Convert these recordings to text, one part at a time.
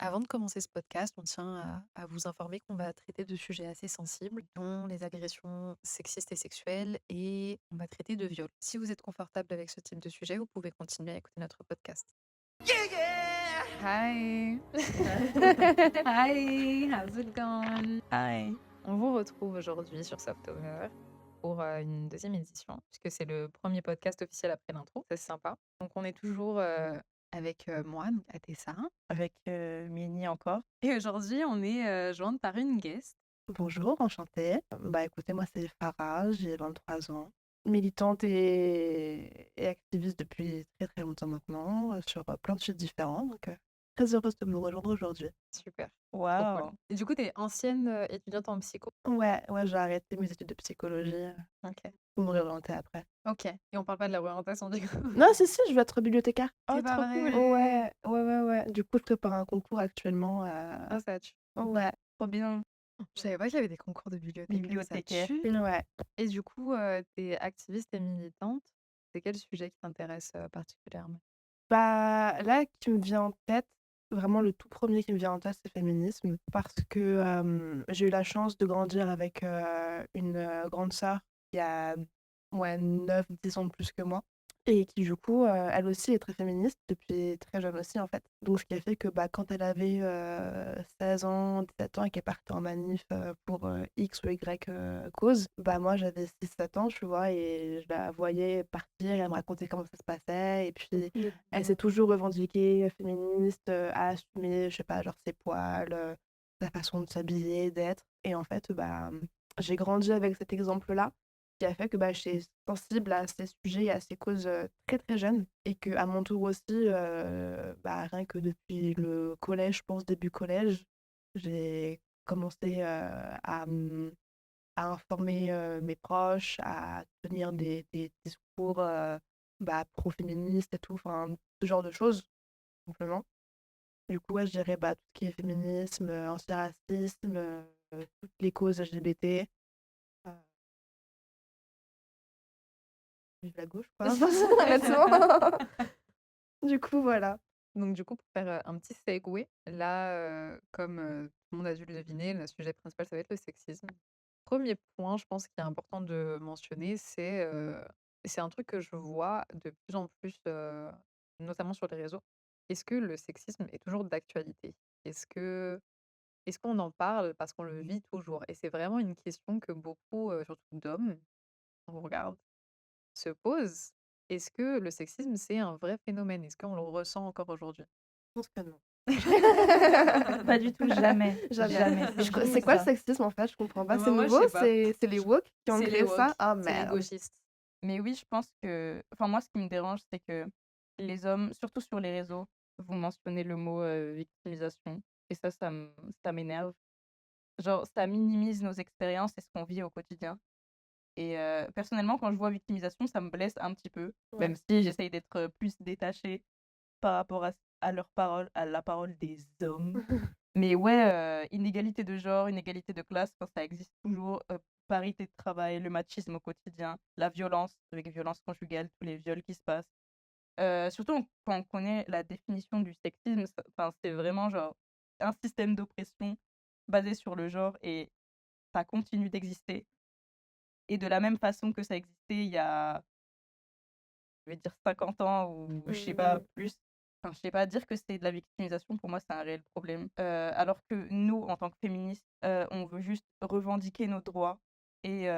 Avant de commencer ce podcast, on tient à vous informer qu'on va traiter de sujets assez sensibles, dont les agressions sexistes et sexuelles, et on va traiter de viol. Si vous êtes confortable avec ce type de sujet, vous pouvez continuer à écouter notre podcast. Hi! Hi! How's it going? Hi. On vous retrouve aujourd'hui sur Softover pour une deuxième édition, puisque c'est le premier podcast officiel après l'intro. C'est sympa. Donc on est toujours avec moi, donc Atessa. Avec Mini encore. Et aujourd'hui, on est jointe par une guest. Bonjour, enchantée. Bah écoutez, moi c'est Farah, j'ai 23 ans. Militante et activiste depuis très très longtemps maintenant, sur plein de sujets différents. Donc très heureuse de vous rejoindre aujourd'hui. Super, trop cool. Waouh. Et du coup, tu es ancienne étudiante en psycho. Ouais, j'ai arrêté mes études de psychologie Ok. pour me réorienter après. Ok. Et on parle pas de la réorientation du coup. Non, si, je veux être bibliothécaire. C'est Oh, pas trop cool. vrai. Ouais. Du coup, je prépare un concours actuellement. Ah, ça tue. Ouais, trop bien. Je savais pas qu'il y avait des concours de bibliothécaires. Ça Bibliothécaire. tue. Ouais. Et du coup, tu es activiste et militante. C'est quel sujet qui t'intéresse particulièrement? Bah, là, qui me vient en tête, vraiment le tout premier qui me vient en tête, c'est féminisme. Parce que j'ai eu la chance de grandir avec une grande sœur qui a ouais, 9-10 ans de plus que moi. Et qui, du coup, elle aussi est très féministe depuis très jeune aussi, en fait. Donc, ce qui a fait que bah, quand elle avait 16 ans, 17 ans et qu'elle partait en manif pour X ou Y cause, bah, moi, j'avais 6-7 ans, tu vois, et je la voyais partir, elle me racontait comment ça se passait. Et puis, elle s'est toujours revendiquée féministe, a assumé, je sais pas, genre ses poils, sa façon de s'habiller, d'être. Et en fait, bah, j'ai grandi avec cet exemple-là qui a fait que bah, je suis sensible à ces sujets et à ces causes très très jeune. Et que à mon tour aussi, bah, rien que depuis le collège, je pense début collège, j'ai commencé à informer mes proches, à tenir des discours bah, pro-féministes et tout, enfin, ce genre de choses, simplement. Du coup, ouais, je dirais bah, tout ce qui est féminisme, antiracisme, toutes les causes LGBT. euh, Vive la gauche, quoi. Honnêtement. Du coup, voilà. Donc du coup, pour faire un petit segue, là, comme tout le monde a dû le deviner, le sujet principal, ça va être le sexisme. Premier point, je pense, qui est important de mentionner, c'est un truc que je vois de plus en plus, notamment sur les réseaux. Est-ce que le sexisme est toujours d'actualité? Est-ce que est-ce qu'on en parle parce qu'on le vit toujours? Et c'est vraiment une question que beaucoup, surtout d'hommes, on regarde, se posent. Est-ce que le sexisme, c'est un vrai phénomène? Est-ce qu'on le ressent encore aujourd'hui? Je pense que non. Pas du tout, jamais. Jamais. Jamais. C'est quoi le sexisme en fait? Je comprends pas. Bah, C'est moi, je nouveau? sais pas. C'est les woke qui ont C'est les créé woke, ça? Ah c'est les merde. gauchistes. Mais oui, je pense que. Enfin, moi, ce qui me dérange, c'est que les hommes, surtout sur les réseaux, vous mentionnez le mot victimisation. Et ça m'énerve. Genre, ça minimise nos expériences et ce qu'on vit au quotidien. Et personnellement, quand je vois victimisation, ça me blesse un petit peu. Ouais. Même si j'essaye d'être plus détachée par rapport à leurs paroles, à la parole des hommes. Mais ouais, inégalité de genre, inégalité de classe, enfin, ça existe toujours. Parité de travail, le machisme au quotidien, la violence, avec violence conjugale, tous les viols qui se passent. Surtout quand on connaît la définition du sexisme, enfin, c'est vraiment genre un système d'oppression basé sur le genre et ça continue d'exister. Et de la même façon que ça existait il y a, je vais dire 50 ans ou je sais pas, plus. Enfin, je sais pas, dire que c'est de la victimisation, pour moi, c'est un réel problème. Alors que nous, en tant que féministes, on veut juste revendiquer nos droits et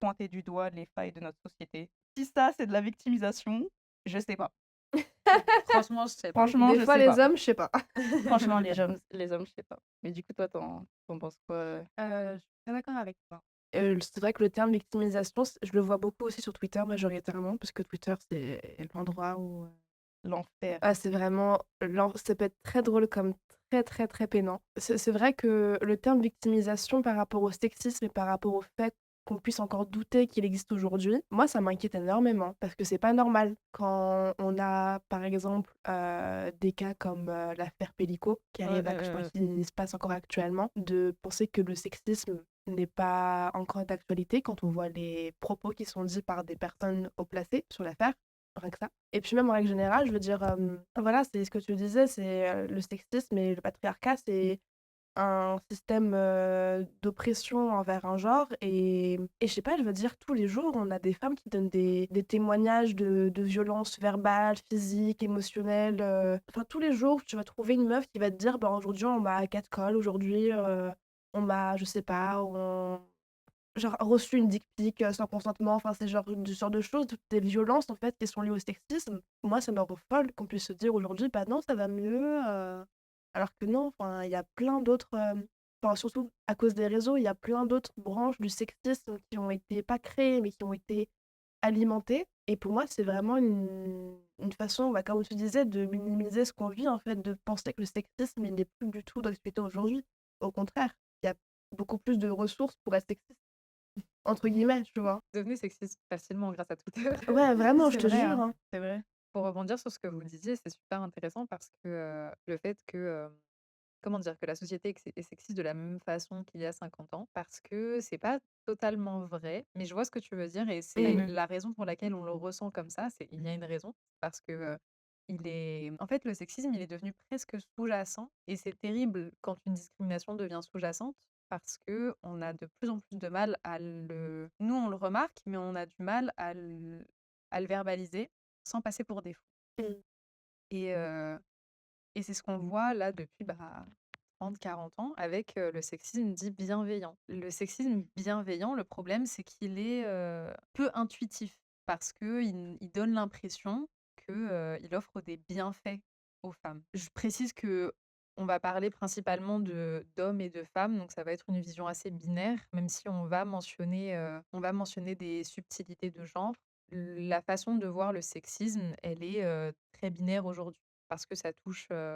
pointer du doigt les failles de notre société. Si ça, c'est de la victimisation, je sais pas. Franchement, je sais pas. Franchement, Des je fois, sais les pas. hommes, je sais pas. Franchement, les hommes, je sais pas. Mais du coup, toi, t'en penses quoi Je suis très d'accord avec toi. C'est vrai que le terme victimisation, je le vois beaucoup aussi sur Twitter majoritairement, parce que Twitter, c'est l'endroit où L'enfer. ah, c'est vraiment ça peut être très drôle comme très, très, très pénant. C'est vrai que le terme victimisation par rapport au sexisme et par rapport au fait qu'on puisse encore douter qu'il existe aujourd'hui, moi, ça m'inquiète énormément parce que c'est pas normal quand on a, par exemple, des cas comme l'affaire Pellico qui arrive je crois qu'il se passe encore actuellement, de penser que le sexisme n'est pas encore d'actualité quand on voit les propos qui sont dits par des personnes haut placées sur l'affaire. rien que ça. Et puis même en règle générale, je veux dire, voilà, c'est ce que tu disais, c'est, le sexisme et le patriarcat, c'est un système, d'oppression envers un genre et je sais pas, je veux dire, tous les jours, on a des femmes qui donnent des témoignages de violences verbales, physiques, émotionnelles, enfin, tous les jours, tu vas trouver une meuf qui va te dire: «Bah, aujourd'hui, on m'a catcall, aujourd'hui, on m'a» je sais pas, on genre reçu une dick pic, sans consentement, enfin, c'est genre du genre de choses, toutes des violences, en fait, qui sont liées au sexisme. Moi, ça me rend folle qu'on puisse se dire aujourd'hui: «Bah, non, ça va mieux», alors que non, enfin, il y a plein d'autres, enfin, surtout à cause des réseaux, il y a plein d'autres branches du sexisme qui ont été pas créées, mais qui ont été alimentées et pour moi, c'est vraiment une façon, bah, comme tu disais, de minimiser ce qu'on vit, en fait, de penser que le sexisme, il n'est plus du tout d'actualité aujourd'hui. Au contraire, il y a beaucoup plus de ressources pour être sexiste. Entre guillemets, tu vois? Devenez sexiste facilement grâce à Twitter. Ouais, vraiment, je C'est te vrai, jure, hein, hein. c'est vrai. Pour rebondir sur ce que vous disiez, c'est super intéressant parce que, le fait que, comment dire? Que la société est sexiste de la même façon qu'il y a 50 ans, parce que c'est pas totalement vrai, mais je vois ce que tu veux dire et c'est Mmh. Mmh. la raison pour laquelle on le ressent comme ça, c'est il y a une raison, parce que, en fait, le sexisme, il est devenu presque sous-jacent et c'est terrible quand une discrimination devient sous-jacente parce que on a de plus en plus de mal à le nous, on le remarque, mais on a du mal à le verbaliser sans passer pour des fous Mmh. et c'est ce qu'on voit là depuis, bah, 30-40 ans avec, le sexisme dit bienveillant. Le sexisme bienveillant, le problème, c'est qu'il est, peu intuitif parce qu'il donne l'impression que, il offre des bienfaits aux femmes. Je précise que on va parler principalement d'hommes et de femmes, donc ça va être une vision assez binaire, même si on va mentionner des subtilités de genre. La façon de voir le sexisme, elle est, très binaire aujourd'hui parce que ça touche pas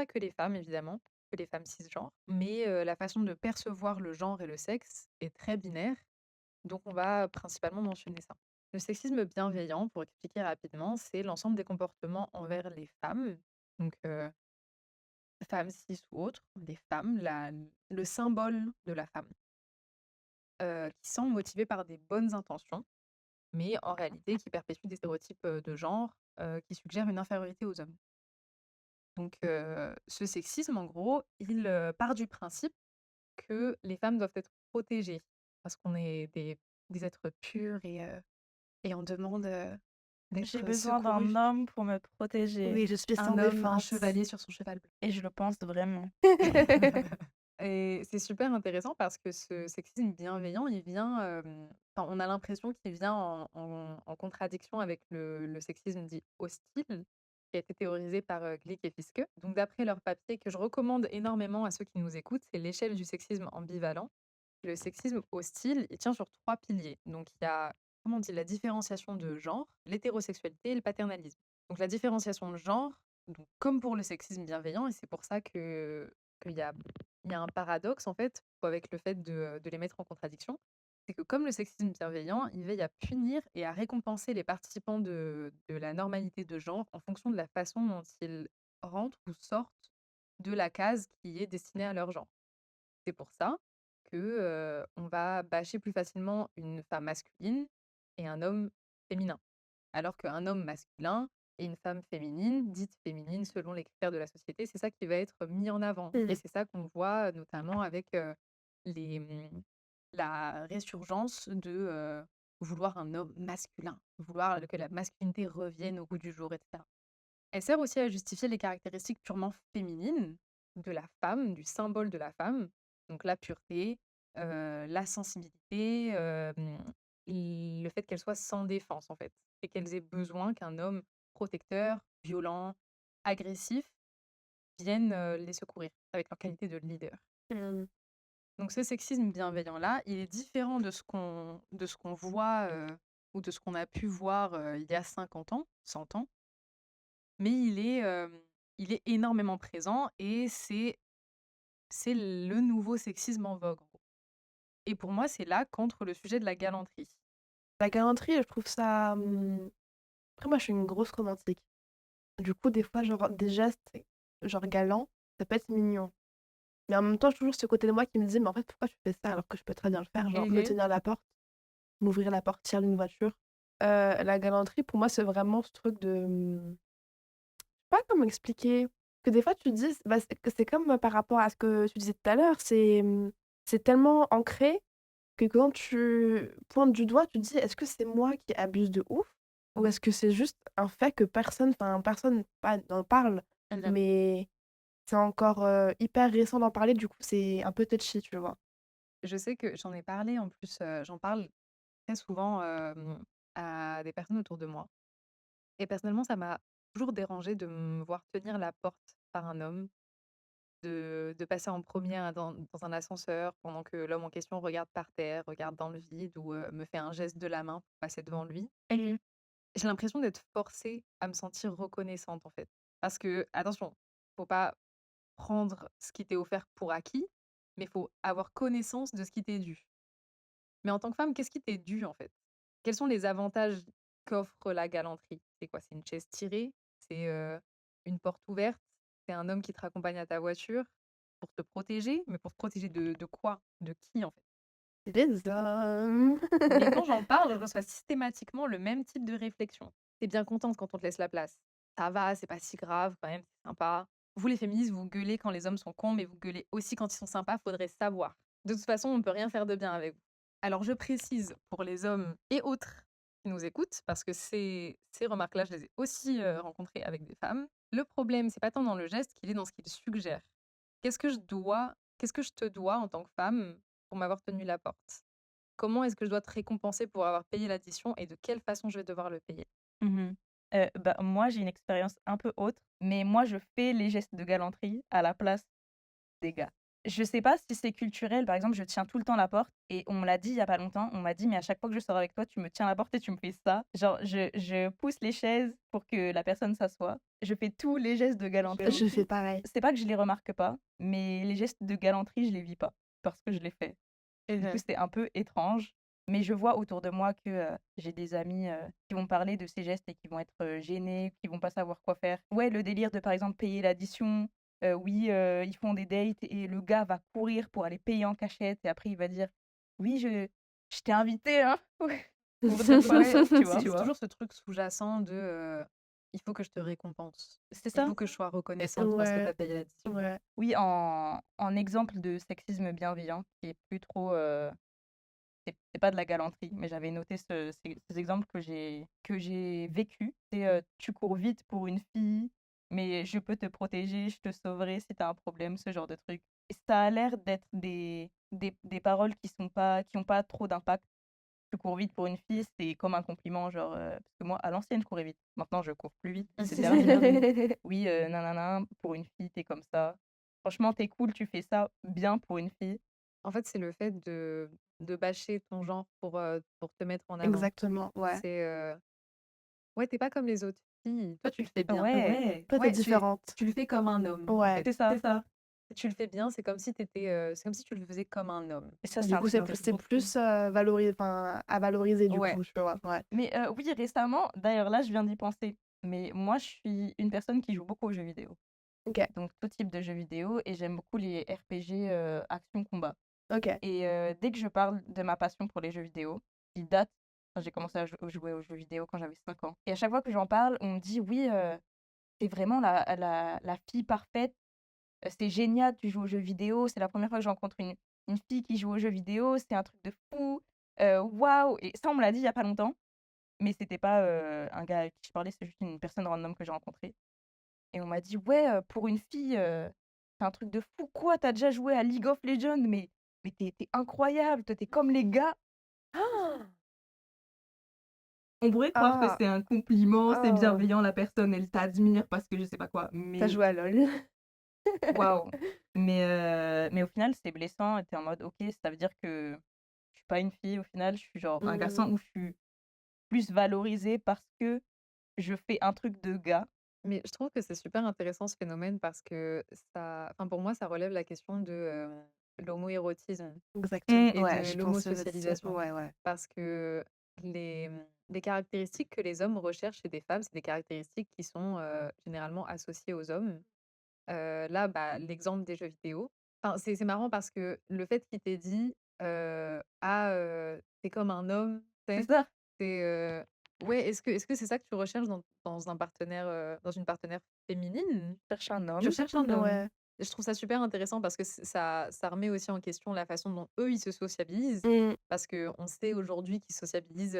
que les femmes évidemment, que les femmes cisgenres, mais la façon de percevoir le genre et le sexe est très binaire, donc on va principalement mentionner ça. Le sexisme bienveillant, pour expliquer rapidement, c'est l'ensemble des comportements envers les femmes, donc femmes cis ou autres, les femmes, le symbole de la femme, qui sont motivés par des bonnes intentions, mais en réalité qui perpétuent des stéréotypes, de genre, qui suggèrent une infériorité aux hommes. Donc ce sexisme, en gros, il, part du principe que les femmes doivent être protégées parce qu'on est des êtres purs et on demande, J'ai d'être besoin d'un secourus. homme pour me protéger Oui, je suis sans Un homme, un défense. chevalier sur son cheval blanc. et je le pense vraiment. Et c'est super intéressant parce que ce sexisme bienveillant, il vient, enfin, on a l'impression qu'il vient en contradiction avec le sexisme dit hostile, qui a été théorisé par, Glick et Fiske. Donc d'après leur papier que je recommande énormément à ceux qui nous écoutent, c'est «L'échelle du sexisme ambivalent». Le sexisme hostile, il tient sur 3 piliers. Donc il y a, comment on dit? La différenciation de genre, l'hétérosexualité et le paternalisme. Donc la différenciation de genre, donc comme pour le sexisme bienveillant et c'est pour ça qu'il y a un paradoxe en fait avec le fait de les mettre en contradiction. C'est que comme le sexisme bienveillant, il veille à punir et à récompenser les participants de la normalité de genre en fonction de la façon dont ils rentrent ou sortent de la case qui est destinée à leur genre. C'est pour ça que, on va bâcher plus facilement une femme masculine et un homme féminin. Alors qu'un homme masculin et une femme féminine, dite féminine selon les critères de la société, c'est ça qui va être mis en avant et Mmh. c'est ça qu'on voit notamment avec, les, la résurgence de, vouloir un homme masculin, vouloir que la masculinité revienne au goût du jour et cetera. Elle sert aussi à justifier les caractéristiques purement féminines de la femme, du symbole de la femme, donc la pureté, la sensibilité, le fait qu'elle soit sans défense, en fait, et qu'elles aient besoin qu'un homme protecteur, violent, agressif vienne, les secourir avec leur qualité de leader. Mmh. Donc ce sexisme bienveillant-là, il est différent de ce qu'on voit, ou de ce qu'on a pu voir, il y a 50 ans, 100 ans. Mais il est énormément présent et c'est le nouveau sexisme en vogue, en gros. Et pour moi, c'est là qu'entre le sujet de la galanterie. La galanterie, je trouve ça, après moi, je suis une grosse romantique. Du coup, des fois, genre, des gestes, genre, galants, ça peut être mignon. Mais en même temps, j'ai toujours ce côté de moi qui me dit: «Mais en fait, pourquoi tu fais ça alors que je peux très bien le faire?» genre, me Mmh. tenir la porte, m'ouvrir la portière d'une voiture. La galanterie, pour moi, c'est vraiment ce truc de, pas comment expliquer? Que des fois tu te dis, bah, c'est comme, par rapport à ce que tu disais tout à l'heure, c'est tellement ancré que quand tu pointes du doigt, tu te dis: «Est-ce que c'est moi qui abuse de ouf? Ou est-ce que c'est juste un fait que personne pas n'en parle?» Mmh. Mais c'est encore, hyper récent d'en parler, du coup, c'est un peu touchy, tu vois? Je sais que j'en ai parlé en plus, j'en parle très souvent, à des personnes autour de moi et personnellement, ça m'a toujours dérangée de me voir tenir la porte par un homme, de passer en première dans un ascenseur pendant que l'homme en question regarde par terre, regarde dans le vide ou, me fait un geste de la main pour passer devant lui. Mmh. J'ai l'impression d'être forcée à me sentir reconnaissante, en fait. Parce que attention, faut pas prendre ce qui t'est offert pour acquis, mais faut avoir connaissance de ce qui t'est dû. Mais en tant que femme, qu'est-ce qui t'est dû, en fait? Quels sont les avantages qu'offre la galanterie? C'est quoi? C'est une chaise tirée? C'est, une porte ouverte? C'est un homme qui te raccompagne à ta voiture pour te protéger? Mais pour te protéger de quoi? De qui, en fait? Les hommes! Mais quand j'en parle, je reçois systématiquement le même type de réflexion. «Tu bien contente quand on te laisse la place. Ça va, c'est pas si grave quand même, c'est sympa. Vous les féministes, vous gueulez quand les hommes sont cons, mais vous gueulez aussi quand ils sont sympas, faudrait savoir. De toute façon, on peut rien faire de bien avec vous». Alors je précise pour les hommes et autres qui nous écoutent, parce que ces remarques-là, je les ai aussi, rencontrées avec des femmes. Le problème, c'est pas tant dans le geste qu'il est dans ce qu'il suggère. Qu'est-ce que je te dois en tant que femme pour m'avoir tenu la porte? Comment est-ce que je dois te récompenser pour avoir payé l'addition et de quelle façon je vais devoir le payer? Mmh. Bah, moi, j'ai une expérience un peu autre, mais moi, je fais les gestes de galanterie à la place des gars. Je sais pas si c'est culturel, par exemple, je tiens tout le temps la porte et on me l'a dit il y a pas longtemps, on m'a dit: «Mais à chaque fois que je sors avec toi, tu me tiens la porte et tu me fais ça». Genre je pousse les chaises pour que la personne s'assoie. Je fais tous les gestes de galanterie. Je fais pareil. C'est pas que je les remarque pas, mais les gestes de galanterie, je les vis pas parce que je les fais. Du coup, Mmh. c'est un peu étrange, mais je vois autour de moi que, j'ai des amis, qui vont parler de ces gestes et qui vont être, gênés, qui vont pas savoir quoi faire. Ouais, le délire de, par exemple, payer l'addition, oui, ils font des dates et le gars va courir pour aller payer en cachette et après il va dire: «Oui, je t'ai invité, hein, pour dire quoi Ouais, d'autre?» tu c'est vois? c'est toujours ce truc sous-jacent de, «Il faut que je te récompense. C'est Il ça. faut que je sois Et reconnaissante parce que tu Ouais, as payé l'addition». ouais. oui, en exemple de sexisme bienveillant qui est plus trop, c'est pas de la galanterie, mais j'avais noté ces exemples que j'ai vécu. C'est, «Tu cours vite pour une fille, mais je peux te protéger, je te sauverai si tu as un problème», ce genre de truc. Et ça a l'air d'être des paroles qui ont pas trop d'impact. «Tu cours vite pour une fille», c'est comme un compliment, genre, parce que moi, à l'ancienne, je courais vite. Maintenant, je cours plus vite, c'est terminé. Oui, nin pour une fille, tu comme ça. Franchement, tu cool, tu fais ça bien pour une fille. En fait, c'est le fait de bâcher ton genre pour te mettre en avant. Exactement, ouais. C'est, «Ouais, tu pas comme les autres filles, toi tu le fais bien». Ouais, Ouais, Toi, tu ouais, c'est différente. tu le fais comme un homme, en Ouais. fait. c'est ça. C'est ça. Tu le fais bien, c'est comme si tu le faisais comme un homme. Et ça, c'est Du un coup, truc de c'est fou. plus, à valoriser, du Ouais. coup, tu vois? Ouais. Mais oui, récemment, d'ailleurs là, je viens d'y penser, mais moi, je suis une personne qui joue beaucoup aux jeux vidéo. OK, Donc tout type de jeux vidéo et j'aime beaucoup les RPG, action combat. OK. Et dès que je parle de ma passion pour les jeux vidéo, qui date quand j'ai commencé à jouer aux jeux vidéo quand j'avais 5 ans. Et à chaque fois que j'en parle, on me dit: «Oui, tu vraiment la fille parfaite, c'est génial, tu joues aux jeux vidéo, c'est la première fois que je rencontre une fille qui joue aux jeux vidéo, c'est un truc de fou, waouh!» Et ça, on me l'a dit il y a pas longtemps. Mais c'était pas, un gars avec qui je parlais, c'est juste une personne random que j'ai rencontrée et on m'a dit: «Ouais, pour une fille, c'est un truc de fou. Quoi, t'as déjà joué à League of Legends? Mais tu incroyable, toi, tu comme les gars». On pourrait croire que Ah! c'est un compliment, c'est Oh! bienveillant, la personne, elle t'admire parce que je sais pas quoi, Tu as mais joué à LOL? waouh! Mais au final, c'est blessant et tu en mode: «OK, ça veut dire que je suis pas une fille au final, je suis genre un Mmh. garçon où je suis plus valorisée parce que je fais un truc de gars». Mais je trouve que c'est super intéressant ce phénomène parce que pour moi, ça relève la question de, l'homoérotisme Exactement. et Ouais, de je pensais aussi. l'homosocialisation. Ouais, ouais. Parce que les caractéristiques que les hommes recherchent chez des femmes, c'est des caractéristiques qui sont, généralement associées aux hommes. Là, bah, l'exemple des jeux vidéo. Enfin, c'est marrant parce que le fait qu'il t'ait dit, «Ah, tu comme un homme», tu C'est sais? ça. C'est, Ouais, est-ce que c'est ça que tu recherches dans un partenaire, dans une partenaire féminine? Cherche un Tu homme. recherches un homme? Ouais. Et je trouve ça super intéressant parce que ça remet aussi en question la façon dont eux, ils se sociabilisent. Mmh. Parce qu'on sait aujourd'hui qu'ils sociabilisent,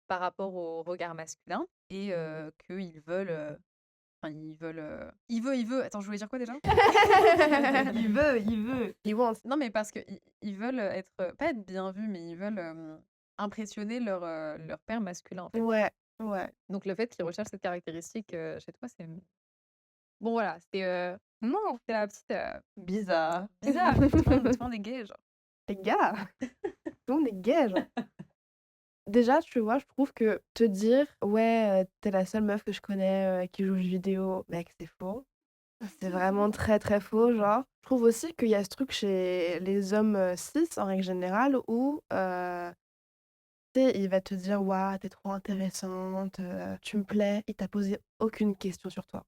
par rapport au regard masculin et qu'ils veulent, enfin il veut attends, je voulais dire quoi déjà? Il veut. He wants. Non, mais parce qu'ils veulent, être, pas être bien vus, mais ils veulent, impressionner leur père masculin, en fait. Ouais, ouais. Donc le fait qu'ils recherchent cette caractéristique, chez toi, c'est bon voilà, Non, c'est la petite, bizarre. bizarre, tout le monde est gay, genre. Les gars, tout le monde est gay, genre. Déjà, tu vois, je trouve que te dire: «Ouais, tu la seule meuf que je connais, qui joue aux jeux vidéo», mec, c'est faux. C'est vraiment très, très faux, genre. Je trouve aussi qu'il y a ce truc chez les hommes, cis, en règle générale, où, tu sais, il va te dire: «Waouh, tu trop intéressante, tu me plais». Il t'a posé aucune question sur toi.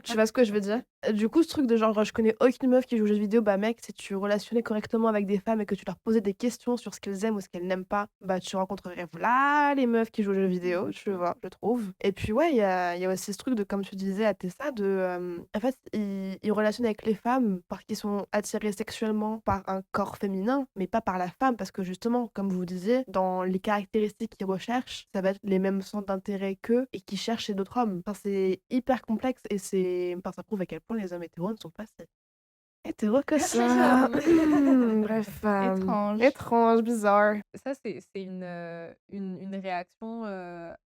Tu vois ce que je veux dire? Du coup, ce truc de genre, je connais aucune meuf qui joue aux jeux vidéo, bah mec, si tu relationnais correctement avec des femmes et que tu leur posais des questions sur ce qu'elles aiment ou ce qu'elles n'aiment pas, bah tu rencontrerais voilà les meufs qui jouent aux jeux vidéo, tu vois? Je trouve. Et puis ouais, il y a aussi ce truc de, comme tu disais à Tessa, de, en fait, ils relationnent avec les femmes parce qu'ils sont attirés sexuellement par un corps féminin, mais pas par la femme parce que justement, comme vous disiez, dans les caractéristiques qu'ils recherchent, ça va être les mêmes centres d'intérêt qu'eux et qu'ils cherchent chez d'autres hommes. Enfin, c'est hyper complexe et enfin, ça prouve à quel point les hommes hétéros ne sont pas si hétéros que ça. Bref, Étrange. étrange, bizarre. Ça, c'est une réaction,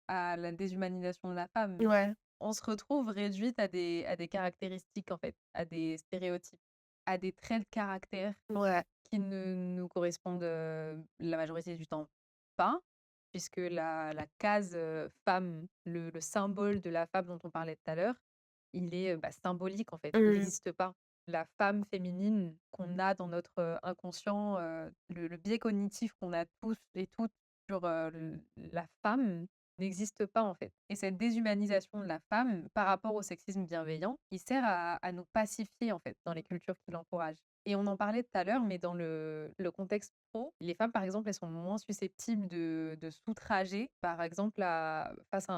à la déshumanisation de la femme. Ouais, On se retrouve réduite à des caractéristiques, en fait, à des stéréotypes, à des traits de caractère ouais. qui ne nous correspondent, la majorité du temps pas, puisque la case, femme, le symbole de la femme dont on parlait tout à l'heure, il est, bah, symbolique, en fait. Il Mmh. n'existe pas. La femme féminine qu'on a dans notre, inconscient, le biais cognitif qu'on a tous et toutes sur, la femme n'existe pas, en fait. Et cette déshumanisation de la femme par rapport au sexisme bienveillant, il sert à nous pacifier, en fait, dans les cultures qui l'encouragent. Et on en parlait tout à l'heure, mais dans le contexte pro, les femmes, par exemple, elles sont moins susceptibles de s'outrager, par exemple, face,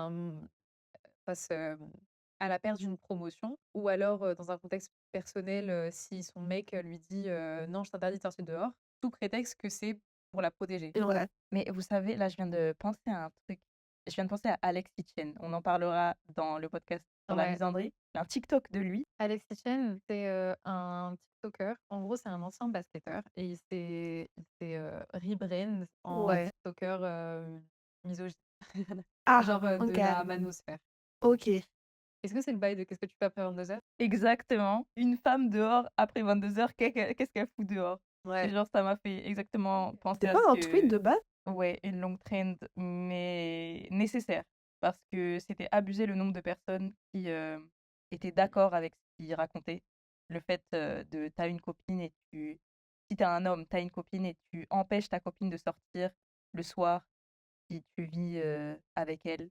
à la perte d'une promotion ou alors, dans un contexte personnel, si son mec, lui dit, «Non, je t'interdis de sortir dehors», sous prétexte que c'est pour la protéger. Ouais, Mais vous savez, là, je viens de penser à un truc. Je viens de penser à Alex Hitchen. On en parlera dans le podcast sur la Ouais. misandrie. Il y a un TikTok de lui. Alex Chen, c'est, un tiktoker. En gros, c'est un ancien basketteur et il s'est, rebrand en ouais. tiktoker, misogyne. Ah! Genre, de OK, la manosphère. OK. Est-ce que c'est le bail de «Qu'est-ce que tu fais après 22h»? Exactement. Une femme dehors après 22h, qu'est-ce qu'elle fout dehors? Et Ouais. genre, ça m'a fait exactement penser C'est à pas ce un tweet que. de base? Ouais, une longue trend, mais nécessaire. Parce que c'était abusé le nombre de personnes qui étaient d'accord avec ce qu'il racontait. Le fait de t'as une copine et si t'es un homme, t'as une copine et tu empêches ta copine de sortir le soir si tu vis avec elle.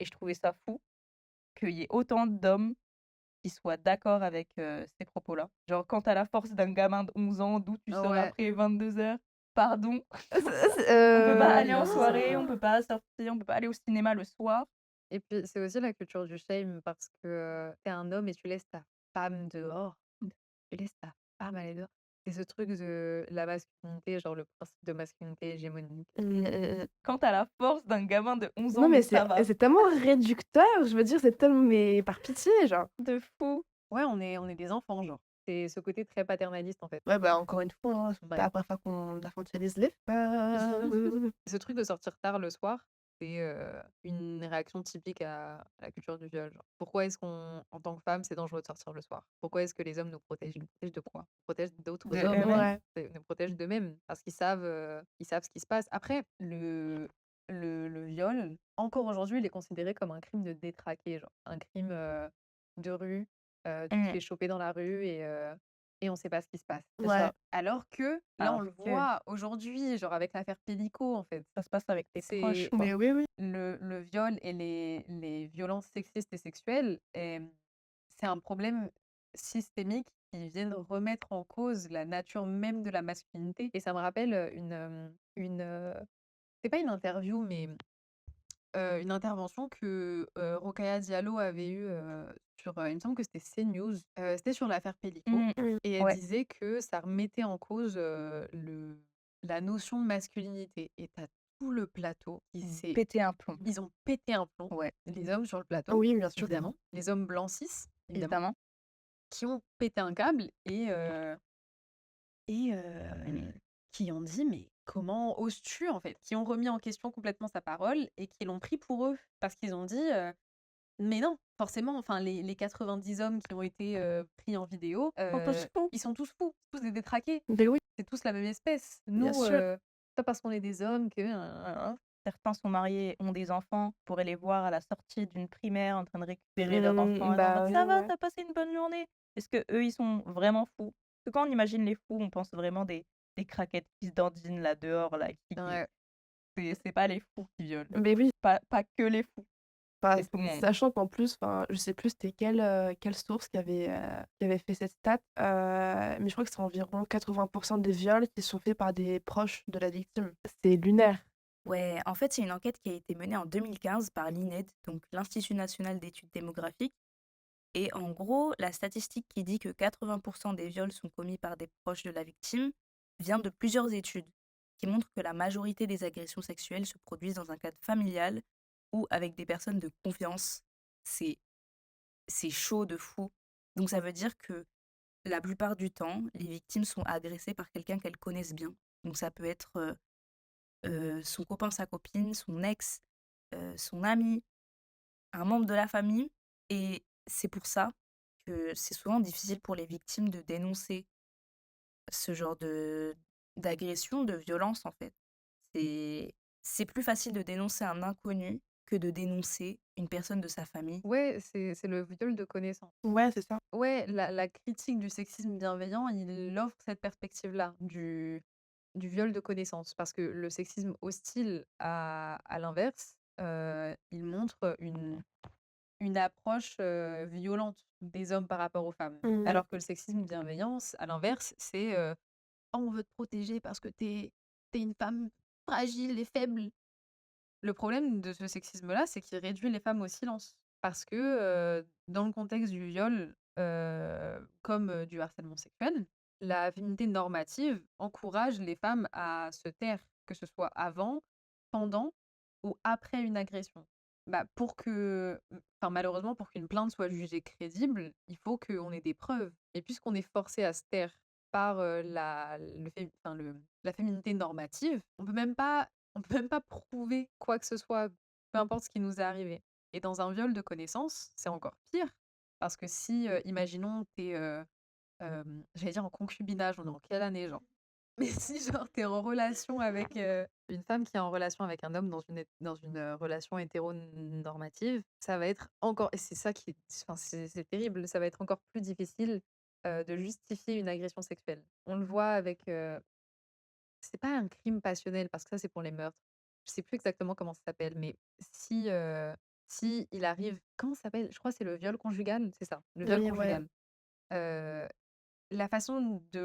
Et je trouvais ça fou qu'il y ait autant d'hommes qui soient d'accord avec ces propos-là. Genre, quand t'as la force d'un gamin de 11 ans, d'où tu sors Ouais. après 22h, pardon, C'est on peut pas Ouais, aller en non, soirée, on ça peut pas sortir, on peut pas aller au cinéma le soir. et puis, c'est aussi la culture du shame parce que, tu un homme et tu laisses ta femme dehors. Tu laisses ta femme aller dehors. C'est ce truc de la masculinité, genre le principe de masculinité hégémonique. Quand t'as la force d'un gamin de 11 ans, Non, mais mais ça va. c'est tellement réducteur, je veux dire, c'est tellement mais par pitié, genre. De fou. Ouais, on est des enfants, genre. C'est ce côté très paternaliste, en fait. Ouais, bah, encore une fois, hein, c'est pas Ouais. la première fois qu'on infantilise les femmes. Ce truc de sortir tard le soir, c'est, une réaction typique à la culture du viol, genre. Pourquoi est-ce qu'on en tant que femme, c'est dangereux de sortir le soir? Pourquoi est-ce que les hommes nous protègent? Ils nous protègent de quoi? Ils protègent De d'autres hommes, eux-mêmes. Ouais, ils nous protègent d'eux-mêmes parce qu'ils savent ce qui se passe. Après, le viol, encore aujourd'hui, il est considéré comme un crime de détraqué, genre un crime, de rue, tu te Mmh, fais choper dans la rue et on sait pas ce qui se passe. c'est ouais. ça. Alors que là, on Alors le que voit aujourd'hui, genre avec l'affaire Pénicaud, en fait. ça se passe avec tes proches, C'est quoi. Mais oui, oui. le viol et les violences sexistes et sexuelles, c'est un problème systémique qui vient de remettre en cause la nature même de la masculinité et ça me rappelle, c'est pas une interview, mais une intervention que, Rokhaya Diallo avait eue, sur, il me semble que c'était CNews, c'était sur l'affaire Pellico Mmh. Mmh. et elle Ouais, disait que ça remettait en cause, le la notion de masculinité et tu tout le plateau qui s'est péter un plomb. ils ont pété un plomb, Ouais, les hommes sur le plateau, Oui, bien sûr. évidemment, les hommes blancs cis, évidemment, évidemment. qui ont pété un câble et qui ont dit: «Mais comment oses-tu?» en fait, qui ont remis en question complètement sa parole et qui l'ont pris pour eux. Parce qu'ils ont dit, «Mais non, forcément, enfin les 90 hommes qui ont été, pris en vidéo, Ils sont tous fous. ils sont tous fous, tous des détraqués, Mais oui, c'est tous la même espèce. bien Nous, sûr. c'est pas parce qu'on est des hommes que Certains sont mariés, ont des enfants, vous pourrez les voir à la sortie d'une primaire en train de récupérer leur enfant et en mode: Bah, oui, «Ça va, ouais. tu passé une bonne journée?» Est-ce qu'eux, ils sont vraiment fous? Parce que quand on imagine les fous, on pense vraiment des craquettes qui se dandinent là dehors là, qui Ouais, c'est pas les fous qui violent. Mais oui, Pas que les fous, enfin, c'est tout le monde. sachant qu'en plus, enfin, je sais plus c'était quelle source qui avait fait cette stat, mais je crois que c'est environ 80 des viols qui sont faits par des proches de la victime. C'est lunaire. Ouais, en fait, c'est une enquête qui a été menée en 2015 par l'INED, donc l'Institut national d'études démographiques. Et en gros, la statistique qui dit que 80% des viols sont commis par des proches de la victime vient de plusieurs études qui montrent que la majorité des agressions sexuelles se produisent dans un cadre familial ou avec des personnes de confiance. C'est, c'est chaud de fou. Donc ça veut dire que la plupart du temps, les victimes sont agressées par quelqu'un qu'elles connaissent bien. Donc ça peut être son copain, sa copine, son ex, son ami, un membre de la famille. Et c'est pour ça que c'est souvent difficile pour les victimes de dénoncer ce genre d'agression, de violence en fait. C'est c'est plus facile de dénoncer un inconnu que de dénoncer une personne de sa famille. ouais, c'est le viol de connaissance. Ouais, c'est ça. Ouais, la critique du sexisme bienveillant, il offre cette perspective-là du viol de connaissance. Parce que le sexisme hostile, à l'inverse, il montre une approche, violente des hommes par rapport aux femmes. Mmh. Alors que le sexisme bienveillance, à l'inverse, c'est, «Oh, on veut te protéger parce que t'es une femme fragile et faible». Le problème de ce sexisme-là, c'est qu'il réduit les femmes au silence. Parce que, dans le contexte du viol, comme, du harcèlement sexuel, la féminité normative encourage les femmes à se taire, que ce soit avant, pendant ou après une agression. Bah, enfin, malheureusement, pour qu'une plainte soit jugée crédible, il faut qu'on ait des preuves. Et puisqu'on est forcé à se taire par, la féminité normative, on peut même pas prouver quoi que ce soit, peu importe ce qui nous est arrivé. Et dans un viol de connaissance, c'est encore pire. Parce que si, imaginons, tu es, j'allais dire en concubinage, on est en quelle année, genre? Mais si genre tu es en relation avec, une femme qui est en relation avec un homme dans une, relation hétéronormative, ça va être encore et c'est ça qui est enfin c'est terrible, ça va être encore plus difficile, de justifier une agression sexuelle. On le voit avec, c'est pas un crime passionnel parce que ça, c'est pour les meurtres. Je sais plus exactement comment ça s'appelle, mais si il arrive comment ça s'appelle? Je crois que c'est le viol conjugal, c'est ça, le viol Oui, ouais. conjugal. Heu, la façon de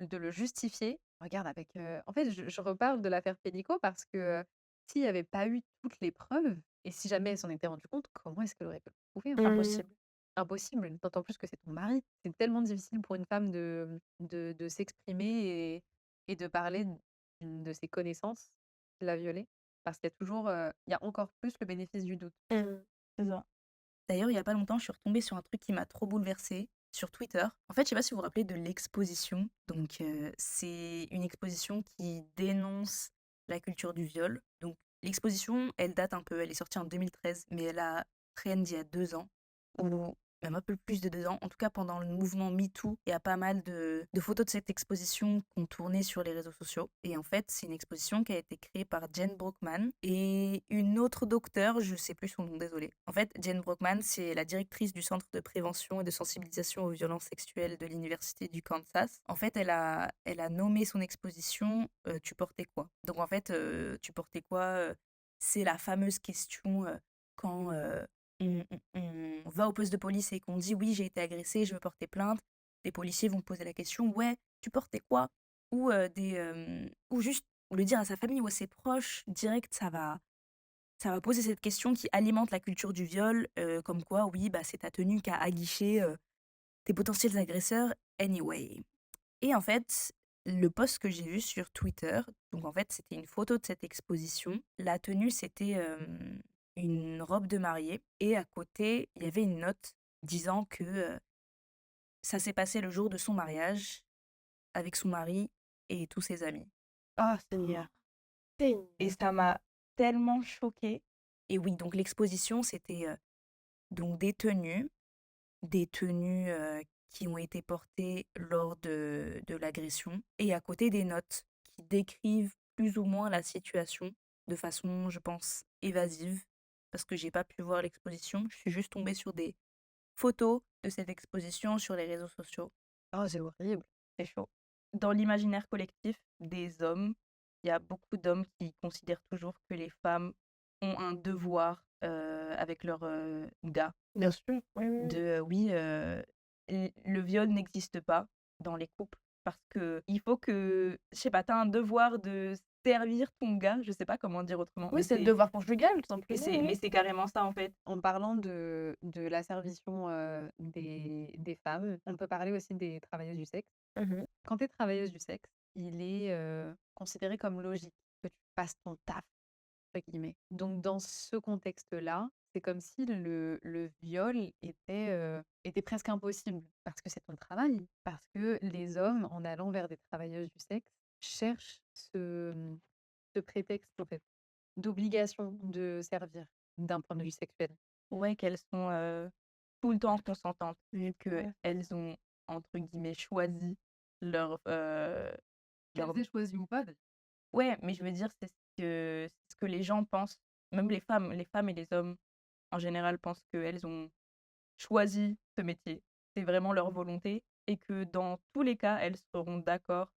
le justifier, regarde avec, en fait, je reparle de l'affaire Pellico parce que, s'il y avait pas eu toutes les preuves et si jamais elle s'en était rendue compte, comment est-ce qu'elle aurait pu le prouver, en fait? Mmh. Impossible. Impossible, d'autant plus que c'est ton mari. C'est tellement difficile pour une femme de s'exprimer et de parler d'une de ses connaissances qui l'a violée, parce qu'il y a toujours, il y a encore plus le bénéfice du doute. Mmh. C'est ça. D'ailleurs, il y a pas longtemps, je suis retombée sur un truc qui m'a trop bouleversée sur Twitter. En fait, je sais pas si vous vous rappelez de l'exposition. Donc, c'est une exposition qui dénonce la culture du viol. Donc, l'exposition, elle date un peu, elle est sortie en 2013, mais elle a trend il y a 2 ans, ou même un peu plus de 2 ans. En tout cas, pendant le mouvement MeToo, il y a pas mal de photos de cette exposition qui ont tourné sur les réseaux sociaux. Et en fait, c'est une exposition qui a été créée par Jen Brockman et une autre docteure, je sais plus son nom, désolée. En fait, Jen Brockman, c'est la directrice du Centre de prévention et de sensibilisation aux violences sexuelles de l'Université du Kansas. En fait, elle a nommé son exposition Tu portais quoi? Donc en fait, Tu portais quoi? C'est la fameuse question quand on va au poste de police et qu'on dit oui, j'ai été agressée, je veux porter plainte. Les policiers vont poser la question, ouais, tu portais quoi? Ou juste le dire à sa famille ou à ses proches, direct, ça va poser cette question qui alimente la culture du viol, comme quoi, oui, bah, c'est ta tenue qui a aguiché tes potentiels agresseurs anyway. Et en fait, le post que j'ai vu sur Twitter, donc en fait, c'était une photo de cette exposition. La tenue, c'était une robe de mariée. Et à côté, il y avait une note disant que ça s'est passé le jour de son mariage avec son mari et tous ses amis. Oh, Seigneur. Et Seigneur. ça m'a tellement choquée. Et oui, donc l'exposition, c'était donc des tenues qui ont été portées lors de l'agression, et à côté des notes qui décrivent plus ou moins la situation de façon, je pense, évasive, parce que j'ai pas pu voir l'exposition. Je suis juste tombée sur des photos de cette exposition sur les réseaux sociaux. Oh, c'est horrible. C'est chaud. Dans l'imaginaire collectif des hommes, il y a beaucoup d'hommes qui considèrent toujours que les femmes ont un devoir avec leur gars. Bien sûr, oui, oui, oui. Oui, le viol n'existe pas dans les couples parce que il faut que, je sais pas, t'as un devoir de servir ton gars, je sais pas comment dire autrement, Oui, mais c'est le devoir conjugal, tout mais simplement. mais c'est carrément ça en fait. En parlant de la servition des femmes, on peut parler aussi des travailleuses du sexe. Mhm. Quand tu es travailleuse du sexe, il est considéré comme logique que tu fasses ton taf, entre guillemets. Donc, dans ce contexte-là, c'est comme si le viol était presque impossible parce que c'est ton travail. Parce que les hommes, en allant vers des travailleuses du sexe, cherchent ce prétexte, en fait, d'obligation de servir d'un point de vue sexuel. Ouais, qu'elles sont tout le temps consentantes, vu Ouais. qu'elles ont, entre guillemets, choisi leur... leur... Qu'elles aient choisi ou pas, d'ailleurs. Ouais, mais je veux dire, c'est ce que les gens pensent, même les femmes et les hommes en général pensent qu'elles ont choisi ce métier. C'est vraiment leur volonté et que dans tous les cas, elles seront d'accord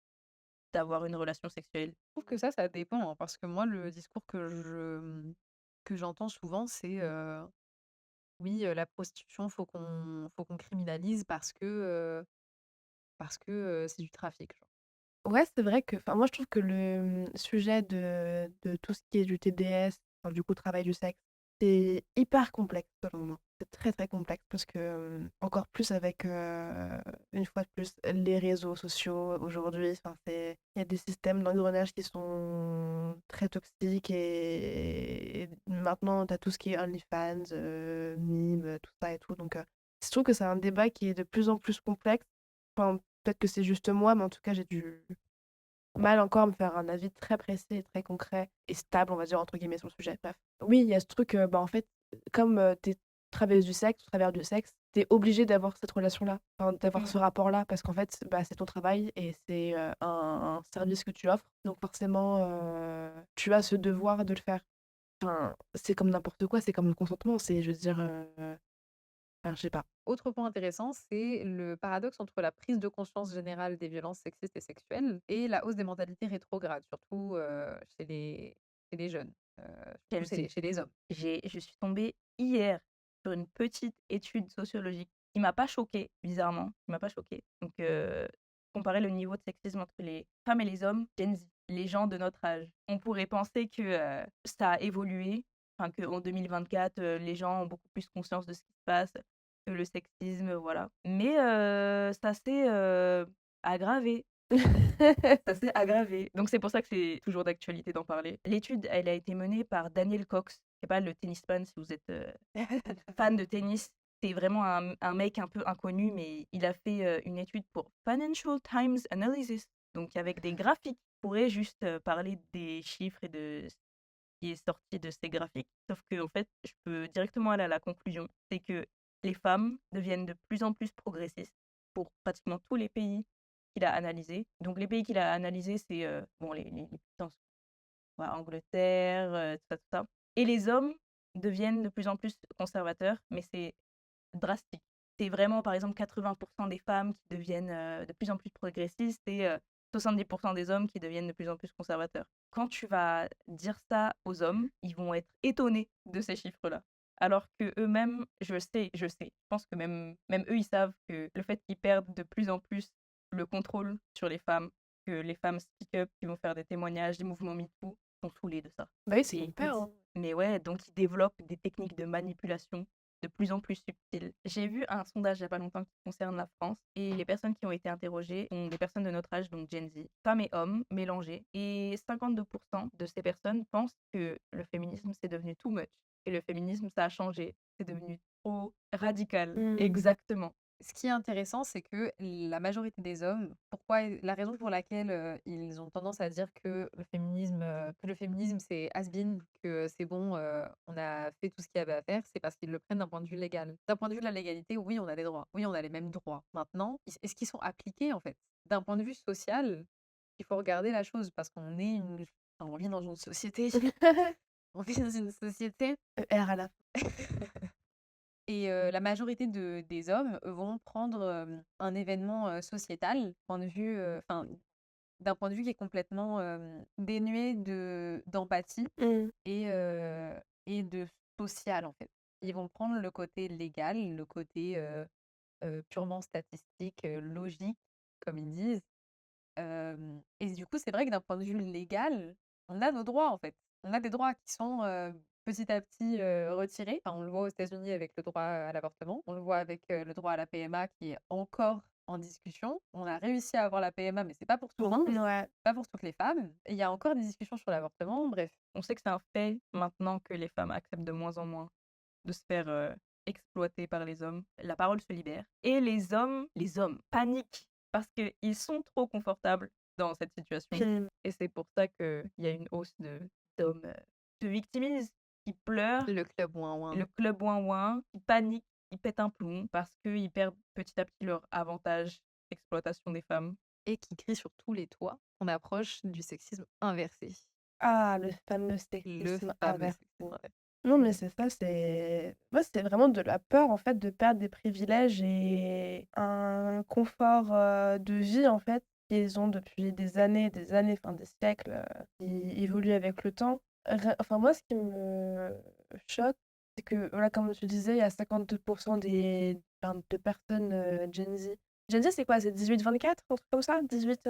d'avoir une relation sexuelle. Je trouve que ça dépend, hein, parce que moi, le discours que j'entends souvent, c'est oui, la prostitution, faut qu'on criminalise parce que c'est du trafic, genre. Ouais, c'est vrai que, enfin, moi, je trouve que le sujet de tout ce qui est du TDS, enfin, du coup, travail du sexe, c'est hyper complexe, selon moi. C'est très, très complexe parce que, encore plus avec, une fois de plus, les réseaux sociaux aujourd'hui, enfin, il y a des systèmes d'engrenage qui sont très toxiques et maintenant, tu as tout ce qui est OnlyFans, Mime, tout ça et tout. Donc, je trouve que c'est un débat qui est de plus en plus complexe. Enfin, peut-être que c'est juste moi, mais en tout cas, j'ai du mal encore à me faire un avis très précis et très concret et «stable», on va dire, entre guillemets, sur le sujet. Bref. Oui, il y a ce truc, bah, en fait, comme, tu es travailleuse du sexe, travailleur du sexe, tu es obligée d'avoir cette relation-là, enfin, d'avoir Mm. ce rapport-là parce qu'en fait, bah, c'est ton travail et c'est, un service que tu offres. Donc forcément, tu as ce devoir de le faire. Enfin, c'est comme n'importe quoi, c'est comme le consentement, c'est je veux dire, enfin, je sais pas. Autre point intéressant, c'est le paradoxe entre la prise de conscience générale des violences sexistes et sexuelles et la hausse des mentalités rétrogrades, surtout chez les jeunes, surtout Qu'elles chez les hommes. Je suis tombée hier sur une petite étude sociologique qui m'a pas choquée, bizarrement, qui m'a pas choquée. Donc, comparer le niveau de sexisme entre les femmes et les hommes, Gen Z, les gens de notre âge. On pourrait penser que ça a évolué, enfin qu'en 2024, les gens ont beaucoup plus conscience de ce qui se passe, que le sexisme, voilà. Mais ça s'est aggravé. Ça s'est aggravé. Donc c'est pour ça que c'est toujours d'actualité d'en parler. L'étude, elle a été menée par Daniel Cox. C'est pas le tennisman si vous êtes fan de tennis. C'est vraiment un mec un peu inconnu, mais il a fait une étude pour Financial Times Analysis. Donc avec des graphiques. Je pourrais juste parler des chiffres et de ce qui est sorti de ces graphiques. Sauf que en fait, je peux directement aller à la conclusion. C'est que les femmes deviennent de plus en plus progressistes pour pratiquement tous les pays qu'il a analysés. Donc les pays qu'il a analysés, c'est bon, les puissances, voilà, Angleterre, tout ça, tout ça. Et les hommes deviennent de plus en plus conservateurs, mais c'est drastique. C'est vraiment, par exemple, 80% des femmes qui deviennent de plus en plus progressistes et 70% des hommes qui deviennent de plus en plus conservateurs. Quand tu vas dire ça aux hommes, ils vont être étonnés de ces chiffres-là. Alors que eux-mêmes, je sais, je pense que même eux, ils savent que le fait qu'ils perdent de plus en plus le contrôle sur les femmes, que les femmes speak up, qui vont faire des témoignages, des mouvements MeToo, sont saoulés de ça. Bah oui, c'est Et une peur, écoute, hein. Mais ouais, donc ils développent des techniques de manipulation de plus en plus subtiles. J'ai vu un sondage il n'y a pas longtemps qui concerne la France et les personnes qui ont été interrogées sont des personnes de notre âge, donc Gen Z, femmes et hommes mélangés. Et 52% de ces personnes pensent que le féminisme, c'est devenu too much. Et le féminisme, ça a changé. C'est devenu trop radical. Mmh. Exactement. Ce qui est intéressant, c'est que la majorité des hommes, la raison pour laquelle ils ont tendance à dire que le féminisme c'est has-been, que c'est bon, on a fait tout ce qu'il y avait à faire, c'est parce qu'ils le prennent d'un point de vue légal. D'un point de vue de la légalité, oui, on a des droits, oui, on a les mêmes droits. Maintenant, est-ce qu'ils sont appliqués en fait? D'un point de vue social, il faut regarder la chose parce on vit dans une société, on vit dans une société R à la fin. et la majorité des hommes vont prendre, un événement, sociétal, d'un point de vue qui est complètement, dénué d'empathie Mmh. et de social, en fait. Ils vont prendre le côté légal, le côté, purement statistique, logique, comme ils disent. Et du coup, c'est vrai que d'un point de vue légal, on a nos droits, en fait. On a des droits qui sont, petit à petit, retirés. Enfin, on le voit aux États-Unis avec le droit à l'avortement. On le voit avec, le droit à la PMA qui est encore en discussion. On a réussi à avoir la PMA, mais c'est pas pour tout le monde, Ouais. pas pour toutes les femmes. Et il y a encore des discussions sur l'avortement, bref. On sait que c'est un fait maintenant que les femmes acceptent de moins en moins de se faire exploiter par les hommes. La parole se libère. Et les hommes paniquent parce qu'ils sont trop confortables dans cette situation. Mmh. Et c'est pour ça qu'il y a une hausse d'hommes qui se victimisent, qui pleurent, Le club ouin-ouin. le club ouin-ouin, qui paniquent, qui pètent un plomb parce qu'ils perdent petit à petit leur avantage d'exploitation des femmes. Et qui crie sur tous les toits qu'on approche du sexisme inversé. Ah, le fameux Le sexisme fameux inversé. sexisme inversé. Non, mais c'est ça, moi, c'est vraiment de la peur, en fait, de perdre des privilèges et un confort, de vie, en fait, qu'ils ont depuis des années, enfin des siècles, qui évoluent avec le temps. Enfin, moi, ce qui me choque, c'est que, voilà, comme tu disais, il y a 52% de personnes, Gen Z. Gen Z, c'est quoi? C'est 18-24, un truc comme ça? 18,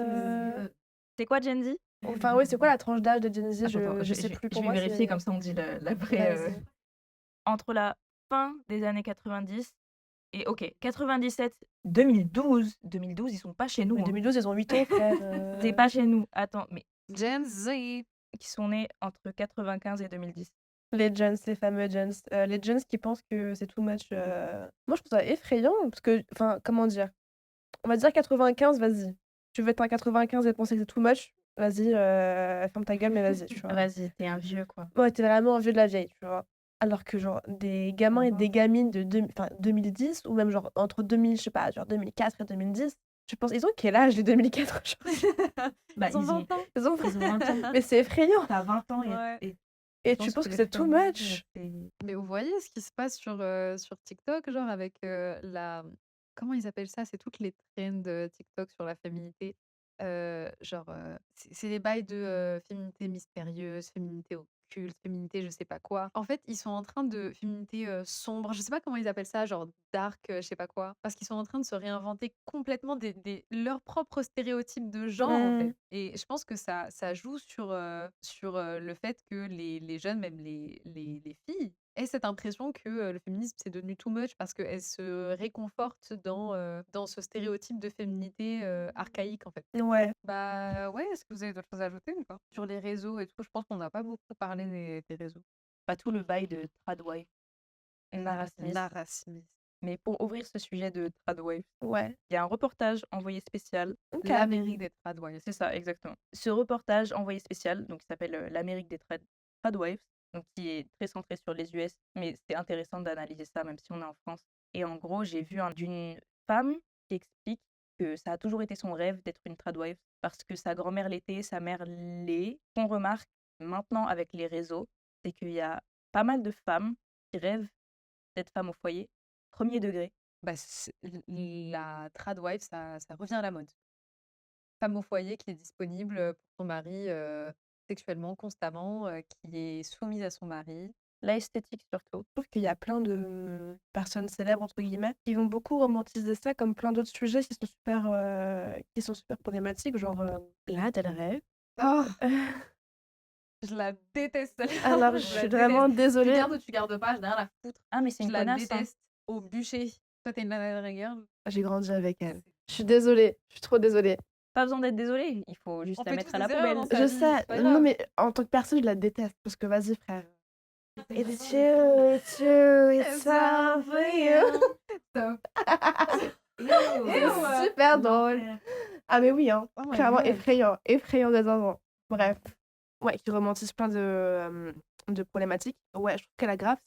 C'est quoi Gen Z? enfin, oui, c'est quoi la tranche d'âge de Gen Z? Attends, Je sais plus, je pour vais moi, vérifier, c'est comme ça on dit la vraie. vas-y. Entre la fin des années 90 et OK, 97, 2012. 2012, ils sont pas chez nous, Mais hein. 2012, ils ont 8 ans, frère. C'est pas chez nous. Attends, mais Gen Z. qui sont nés entre 95 et 2010. Les gens, les fameux gens. Les gens qui pensent que c'est too much. Moi, je trouve ça effrayant parce que, enfin, comment dire? On va dire 95, vas-y. Tu veux être un 95 et penser que c'est too much? Vas-y, ferme ta gueule, mais vas-y, tu vois. Vas-y, t'es un vieux, quoi. Ouais, t'es vraiment un vieux de la vieille, tu vois. Alors que, genre, des gamins et des gamines de 2010, ou même, genre, entre 2000, je sais pas, genre 2004 et 2010, je pense, ils ont quel âge, les 2004 aujourd'hui? Bah, Ils ont 20 ans. Ils ont ils ont 20 ans. Mais c'est effrayant! T'as 20 ans Ouais. Et tu penses que c'est too much? Mais vous voyez ce qui se passe sur TikTok, genre avec, comment ils appellent ça? C'est toutes les trends, TikTok sur la féminité. C'est des bails de, féminité mystérieuse, féminité occulte, féminité je sais pas quoi. En fait, ils sont en train de féminité, sombre, je sais pas comment ils appellent ça, genre dark, je sais pas quoi. Parce qu'ils sont en train de se réinventer complètement leurs propres stéréotypes de genre, en fait. Et je pense que ça joue sur le fait que les jeunes, même les filles, aient cette impression que, le féminisme, c'est devenu too much parce qu'elles se réconfortent dans ce stéréotype de féminité, archaïque, en fait. Ouais. Bah, ouais, est-ce que vous avez d'autres choses à ajouter ou pas? Sur les réseaux et tout, je pense qu'on n'a pas beaucoup parlé des réseaux. Pas tout le bail de Tradwife. Nara Smith. Nara Smith. Mais pour ouvrir ce sujet de Tradwife, Ouais. il y a un reportage envoyé spécial. OK. L'Amérique des tradwives. C'est ça, exactement. Ce reportage envoyé spécial, donc, qui s'appelle l'Amérique des Tradwives, donc qui est très centré sur les US, mais c'est intéressant d'analyser ça, même si on est en France. Et en gros, j'ai vu d'une femme qui explique que ça a toujours été son rêve d'être une tradwife parce que sa grand-mère l'était, sa mère l'est. Ce qu'on remarque maintenant avec les réseaux, c'est qu'il y a pas mal de femmes qui rêvent d'être femme au foyer, premier degré. Bah, la tradwife, ça revient à la mode. Femme au foyer qui est disponible, pour son mari, sexuellement, constamment, qui est soumise à son mari. L'esthétique surtout. Je trouve qu'il y a plein de personnes célèbres, entre guillemets, qui vont beaucoup romantiser ça comme plein d'autres sujets qui sont super problématiques, genre Lana Del Rey. Oh! Je la déteste celle-là. Alors, je Je la suis vraiment déteste. Tu désolée. gardes ou tu gardes pas, j'en ai rien à foutre. Ah, mais c'est Je une la connasse, hein. déteste au bûcher. Toi, t'es une Lana Del Rey. J'ai grandi avec elle. Je suis désolée. Je suis trop désolée. Pas besoin d'être désolé, il faut On juste la fait mettre tous à la des erreurs poubelle. dans sa Je vie, sais. c'est pas Non, grave. mais en tant que personne, je la déteste. Parce que vas-y, frère. It's you, it's all for you. Top. C'est super drôle. Ah, mais oui, hein. Oh my Clairement God. effrayant. Effrayant des enfants. Bref. Ouais, qui romantise plein de problématiques. Ouais, je trouve qu'elle a grave.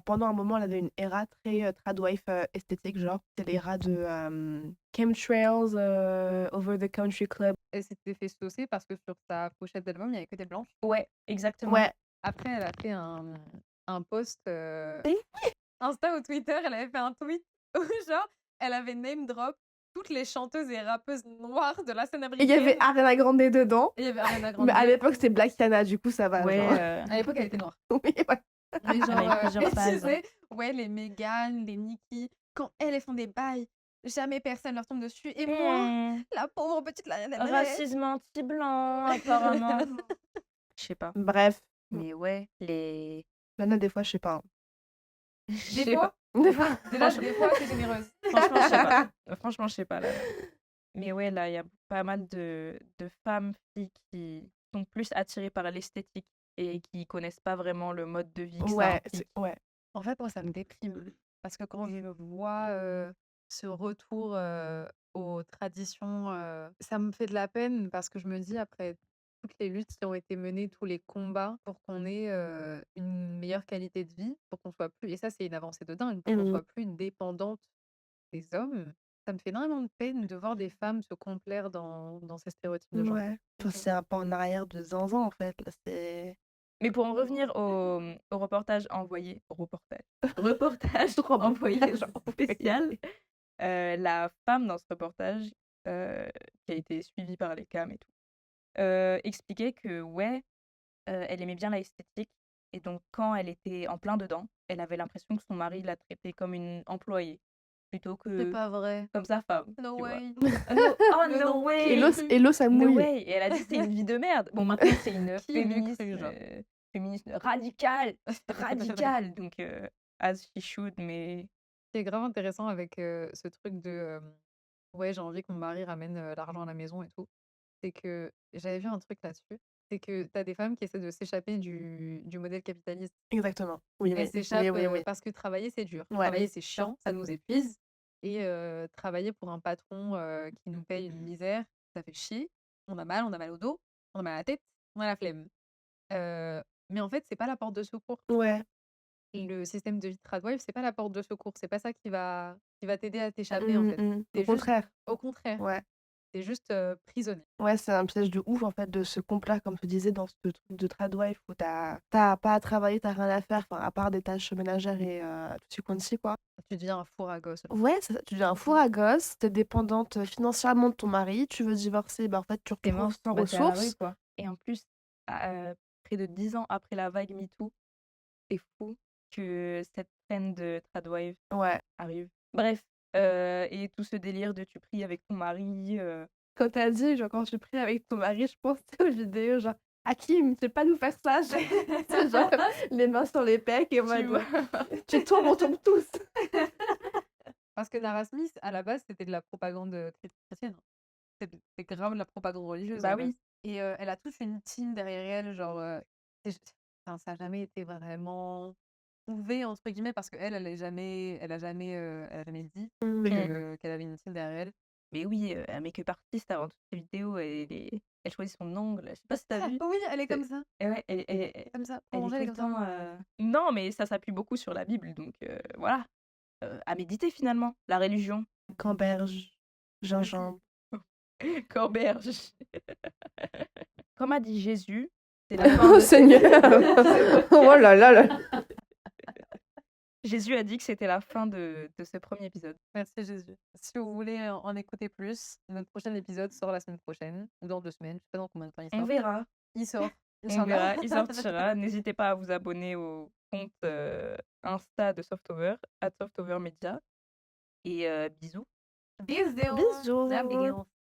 Pendant un moment, elle avait une era très tradwife esthétique, genre. C'est l'era de Chemtrails Over the Country Club. Elle s'était fait saucer parce que sur sa pochette d'album, il n'y avait que des blanches. Ouais, exactement. Ouais. Après, elle a fait un post Oui. Insta ou Twitter. Elle avait fait un tweet où, genre, elle avait name drop toutes les chanteuses et rappeuses noires de la scène Et il américaine. y avait Ariana Grande dedans. Et il y avait Ariana Grande. Mais à l'époque, c'était Black Yana, du coup, ça va. Ouais, genre. À l'époque, elle était noire. Oui, ouais. Mais genre, avait plusieurs et tu phases. sais, ouais, les Meghan, les Nicki, quand elles font des bails, jamais personne leur tombe dessus. Et moi, la pauvre petite Lana Del Rey. Racisme anti-blanc, apparemment. Je sais pas. Bref. Mais ouais, les. Lana, des fois, je sais pas. Des sais fois, Des fois. déjà, des fois, c'est généreuse. Franchement, je sais pas. Franchement, je sais pas. Là. Mais ouais, là, il y a pas mal de femmes, filles qui sont plus attirées par l'esthétique et qui connaissent pas vraiment le mode de vie que ça Ouais, implique. ouais. En fait, moi, ça me déprime. Parce que quand je vois ce retour aux traditions, ça me fait de la peine parce que je me dis, après toutes les luttes qui ont été menées, tous les combats pour qu'on ait une meilleure qualité de vie, pour qu'on soit plus, et ça, c'est une avancée de dingue, pour qu'on soit plus dépendante des hommes, ça me fait énormément de peine de voir des femmes se complaire dans ces stéréotypes de genre. Ouais. Enfin, c'est un pas en arrière de zinzin, en fait. Là, c'est... Mais pour en revenir au reportage envoyé, reportage Trop bon. envoyé genre spécial, la femme dans ce reportage, qui a été suivie par les cams et tout, expliquait que ouais, elle aimait bien l'esthétique et donc quand elle était en plein dedans, elle avait l'impression que son mari la traitait comme une employée plutôt C'est que pas vrai. comme sa femme. No tu vois. way. Oh Mais no non. way! Hello, ça No mouille. way! Et elle a dit c'est une vie de merde. Bon, maintenant c'est une Qui l'eût féministe, cru, genre. féministe radicale, radicale. Donc as she should, mais C'est grave intéressant avec ce truc de ouais, j'ai envie que mon mari ramène l'argent à la maison et tout. C'est que j'avais vu un truc là-dessus. C'est que tu as des femmes qui essaient de s'échapper du modèle capitaliste. Exactement. Oui, Elles oui. s'échappent Oui. parce que travailler, c'est dur. Ouais. Travailler, c'est chiant, ça nous épuise. Et travailler pour un patron qui nous paye une misère, ça fait chier. On a mal au dos, on a mal à la tête, on a la flemme. Mais en fait, c'est pas la porte de secours. Ouais. Le système de vie de Tradwife, c'est pas la porte de secours. C'est pas ça qui va t'aider à t'échapper, en fait. Au C'est juste, contraire. au contraire, Ouais. c'est juste prisonnier. Ouais, c'est un piège de ouf, en fait, de se complaire, comme tu disais, dans ce truc de tradwife où t'as pas à travailler, t'as rien à faire, enfin, à part des tâches ménagères et tout ce qu'on quoi. Tu deviens un four à gosse. Ouais, c'est ça, tu deviens un four à gosse, t'es dépendante financièrement de ton mari, tu veux divorcer, bah en fait, tu te t'es mort, retrouves sans bah, t'es à la rue, ressources. quoi. Et en plus, près de 10 ans après la vague MeToo, c'est fou que cette trend de tradwife Ouais. arrive. Bref, et tout ce délire de tu pries avec ton mari. Quand t'as dit, genre, quand tu pries avec ton mari, je pense aux vidéos, genre, Hakim, tu sais pas nous faire ça, c'est genre, les mains sur les pecs et moi, tu tombes, on tombe tous. Parce que Nara Smith, à la base, c'était de la propagande chrétienne. C'est grave de la propagande religieuse. à Bah la base. oui. Et elle a toute une team derrière elle, genre, enfin, ça n'a jamais été vraiment prouvé, entre guillemets, parce qu'elle, elle a jamais dit qu'elle avait une team derrière elle. Mais oui, un make-up artiste avant toutes ces vidéos, elle choisit son ongle. Je sais pas si t'as vu. Oui, elle est comme ça. Et ouais, elle Comme ça. est Pour manger, tout elle est le comme temps. ça. Non, mais ça s'appuie beaucoup sur la Bible, donc voilà. À méditer finalement, la religion. Camberge, gingembre. Corberge. Comme a dit Jésus, c'est la fin Oh de... Seigneur. Oh là là là. Jésus a dit que c'était la fin de ce premier épisode. Merci Jésus. Si vous voulez en écouter plus, notre prochain épisode sort la semaine prochaine, ou dans 2 semaines, je sais pas dans combien de temps il sort. On verra. Il sort. On verra, il sortira. N'hésitez pas à vous abonner au compte Insta de Softover, @softovermedia. Et bisous. Bisous. Bisous. Bisous.